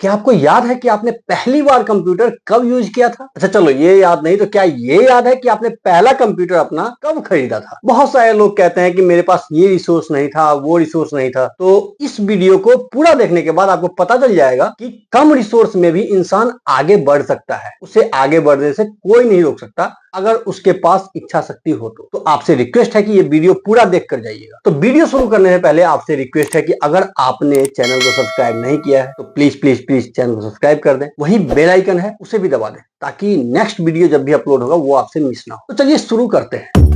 क्या आपको याद है कि आपने पहली बार कंप्यूटर कब यूज किया था? अच्छा चलो ये याद नहीं तो क्या ये याद है कि आपने पहला कंप्यूटर अपना कब खरीदा था? बहुत सारे लोग कहते हैं कि मेरे पास ये रिसोर्स नहीं था, वो रिसोर्स नहीं था। तो इस वीडियो को पूरा देखने के बाद आपको पता चल जाएगा कि कम रिसोर्स में भी इंसान आगे बढ़ सकता है। उसे आगे बढ़ने से कोई नहीं रोक सकता अगर उसके पास इच्छा शक्ति हो तो आपसे रिक्वेस्ट है कि ये वीडियो पूरा देख कर जाइएगा। तो वीडियो शुरू करने से पहले आपसे रिक्वेस्ट है कि अगर आपने चैनल को सब्सक्राइब नहीं किया है तो प्लीज प्लीज प्लीज चैनल को सब्सक्राइब कर दें। वही बेल आइकन है उसे भी दबा दें ताकि नेक्स्ट वीडियो जब भी अपलोड होगा वो आपसे मिस ना हो। तो चलिए शुरू करते हैं।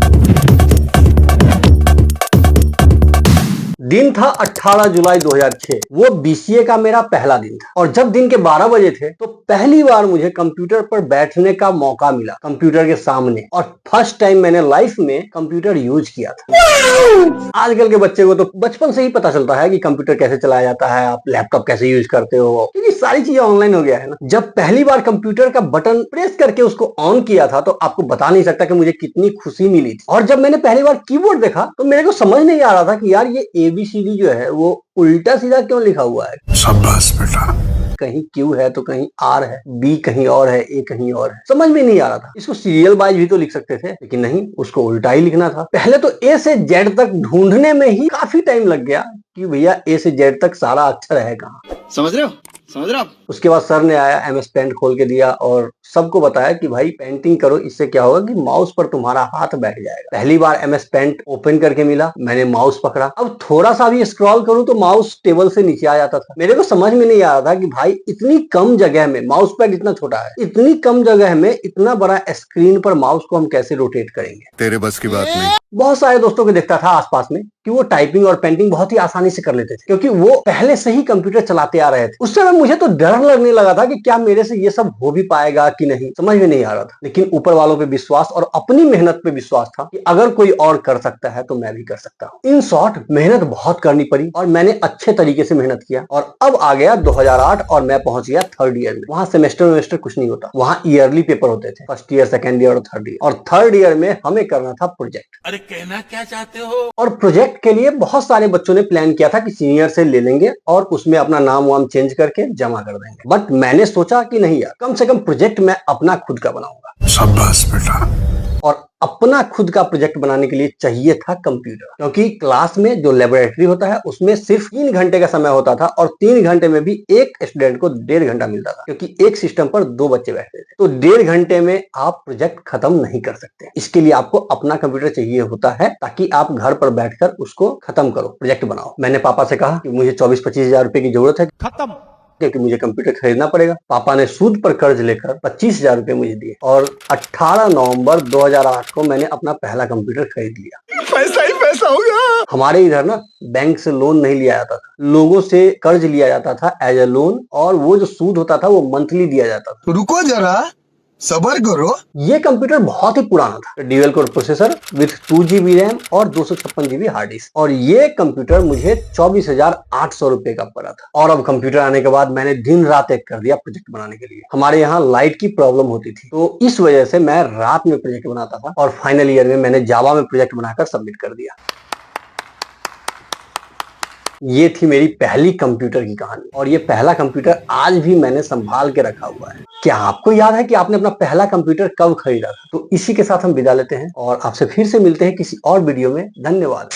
दिन था 18 जुलाई 2006। वो बीसीए का मेरा पहला दिन था और जब दिन के 12 बजे थे तो पहली बार मुझे कंप्यूटर पर बैठने का मौका मिला, कंप्यूटर के सामने। और फर्स्ट टाइम मैंने लाइफ में कंप्यूटर यूज किया था। आजकल के बच्चे को तो बचपन से ही पता चलता है कि कंप्यूटर कैसे चलाया जाता है, आप लैपटॉप कैसे यूज करते हो, क्योंकि सारी चीजें ऑनलाइन हो गया है ना। जब पहली बार कंप्यूटर का बटन प्रेस करके उसको ऑन किया था तो आपको बता नहीं सकता कि मुझे कितनी खुशी मिली थी। और जब मैंने पहली बार कीबोर्ड देखा तो मेरे को समझ नहीं आ रहा था कि यार ये एबीसीडी जो है वो उल्टा सीधा क्यों लिखा हुआ है। शाबाश बेटा। कहीं क्यू है तो कहीं आर है, बी कहीं और है, ए कहीं और है, समझ में नहीं आ रहा था। इसको सीरियल वाइज भी तो लिख सकते थे, लेकिन नहीं, उसको उल्टा ही लिखना था। पहले तो ए से जेड तक ढूंढने में ही काफी टाइम लग गया कि भैया ए से जेड तक सारा अक्षर है कहाँ। समझ रहे हो? उसके बाद सर ने आया, एमएस पेंट खोल के दिया और सबको बताया कि भाई पेंटिंग करो, इससे क्या होगा कि माउस पर तुम्हारा हाथ बैठ जाएगा। पहली बार एमएस पेंट ओपन करके मिला, मैंने माउस पकड़ा। अब थोड़ा सा भी स्क्रॉल करूं तो माउस टेबल से नीचे आ जाता था। मेरे को समझ में नहीं आ रहा था कि भाई इतनी कम जगह में, माउस पैड इतना छोटा है, इतनी कम जगह में इतना बड़ा स्क्रीन पर माउस को हम कैसे रोटेट करेंगे। तेरे बस की बात नहीं। बहुत सारे दोस्तों को देखता था आसपास में कि वो टाइपिंग और पेंटिंग बहुत ही आसानी से कर लेते थे, क्योंकि वो पहले से ही कंप्यूटर चलाते आ रहे थे। उस समय मुझे तो डर लगने लगा था कि क्या मेरे से ये सब हो भी पाएगा कि नहीं, समझ में नहीं आ रहा था। लेकिन ऊपर वालों पे विश्वास और अपनी मेहनत पे विश्वास था कि अगर कोई और कर सकता है तो मैं भी कर सकता हूँ। इन शॉर्ट मेहनत बहुत करनी पड़ी और मैंने अच्छे तरीके से मेहनत किया। और अब आ गया 2008 और मैं पहुंच गया थर्ड ईयर में। वहां सेमेस्टर कुछ नहीं होता, वहां ईयरली पेपर होते थे, फर्स्ट ईयर, सेकेंड ईयर और थर्ड ईयर। और थर्ड ईयर में हमें करना था प्रोजेक्ट। अरे कहना क्या चाहते हो? और प्रोजेक्ट के लिए बहुत सारे बच्चों ने प्लान किया था कि सीनियर से ले लेंगे और उसमें अपना नाम वाम चेंज करके जमा कर देंगे। बट मैंने सोचा कि नहीं यार, कम से कम प्रोजेक्ट मैं अपना खुद का बनाऊंगा। शाबाश बेटा। और अपना खुद का प्रोजेक्ट बनाने के लिए चाहिए था कंप्यूटर, क्योंकि क्लास में जो लेबोरेटरी होता है उसमें सिर्फ 3 घंटे का समय होता था और 3 घंटे में भी एक स्टूडेंट को 1.5 घंटा मिलता था, क्योंकि एक सिस्टम पर 2 बच्चे बैठते थे। तो 1.5 घंटे में आप प्रोजेक्ट खत्म नहीं कर सकते। इसके लिए आपको अपना कंप्यूटर चाहिए होता है ताकि आप घर पर बैठकर उसको खत्म करो, प्रोजेक्ट बनाओ। मैंने पापा से कहा कि मुझे 24-25 हजार रुपए की जरूरत है, खत्म, क्योंकि मुझे कंप्यूटर खरीदना पड़ेगा। पापा ने सूद पर कर्ज लेकर 25 हजार रुपए मुझे दिए और 18 नवंबर 2008 को मैंने अपना पहला कंप्यूटर खरीद लिया। पैसा ही पैसा होगा। हमारे इधर ना बैंक से लोन नहीं लिया जाता था, लोगों से कर्ज लिया जाता था एज ए लोन, और वो जो सूद होता था वो मंथली दिया जाता था। रुको जरा, सबर करो। ये कंप्यूटर बहुत ही पुराना था, dual core processor with 2GB RAM और 256GB हार्ड डिस्क। और ये कंप्यूटर मुझे 24,800 रुपए का पड़ा था। और अब कंप्यूटर आने के बाद मैंने दिन रात एक कर दिया प्रोजेक्ट बनाने के लिए। हमारे यहाँ लाइट की प्रॉब्लम होती थी, तो इस वजह से मैं रात में प्रोजेक्ट बनाता था और फाइनल ईयर में मैंने जावा में प्रोजेक्ट बनाकर सबमिट कर दिया। ये थी मेरी पहली कंप्यूटर की कहानी और ये पहला कंप्यूटर आज भी मैंने संभाल के रखा हुआ है। क्या आपको याद है कि आपने अपना पहला कंप्यूटर कब खरीदा था? तो इसी के साथ हम विदा लेते हैं और आपसे फिर से मिलते हैं किसी और वीडियो में। धन्यवाद।